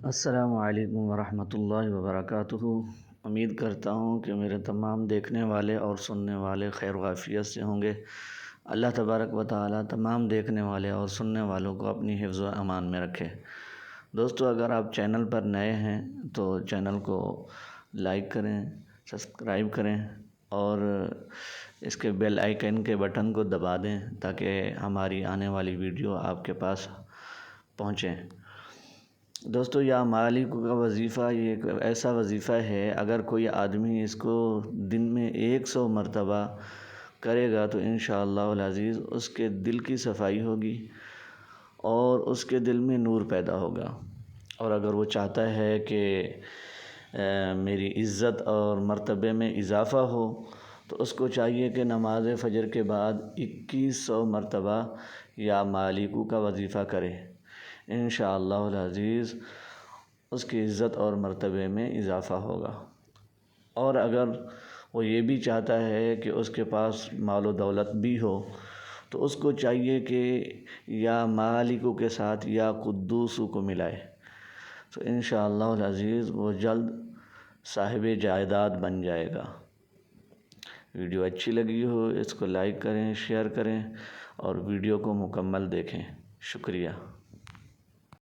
السلام علیکم ورحمۃ اللہ وبرکاتہ۔ امید کرتا ہوں کہ میرے تمام دیکھنے والے اور سننے والے خیر و عافیت سے ہوں گے۔ اللہ تبارک و تعالیٰ تمام دیکھنے والے اور سننے والوں کو اپنی حفظ و امان میں رکھے۔ دوستو، اگر آپ چینل پر نئے ہیں تو چینل کو لائک کریں، سبسکرائب کریں اور اس کے بیل آئیکن کے بٹن کو دبا دیں تاکہ ہماری آنے والی ویڈیو آپ کے پاس پہنچیں۔ دوستو، یا مالک کا وظیفہ یہ ایک ایسا وظیفہ ہے، اگر کوئی آدمی اس کو دن میں 100 مرتبہ کرے گا تو انشاءاللہ العزیز اس کے دل کی صفائی ہوگی اور اس کے دل میں نور پیدا ہوگا۔ اور اگر وہ چاہتا ہے کہ میری عزت اور مرتبے میں اضافہ ہو تو اس کو چاہیے کہ نماز فجر کے بعد 2100 مرتبہ یا مالک کا وظیفہ کرے۔ انشاءاللہ العزیز اس کی عزت اور مرتبے میں اضافہ ہوگا۔ اور اگر وہ یہ بھی چاہتا ہے کہ اس کے پاس مال و دولت بھی ہو تو اس کو چاہیے کہ یا مالک کے ساتھ یا قدوس کو ملائے تو انشاءاللہ العزیز وہ جلد صاحب جائیداد بن جائے گا۔ ویڈیو اچھی لگی ہو اس کو لائک کریں، شیئر کریں اور ویڈیو کو مکمل دیکھیں۔ شکریہ۔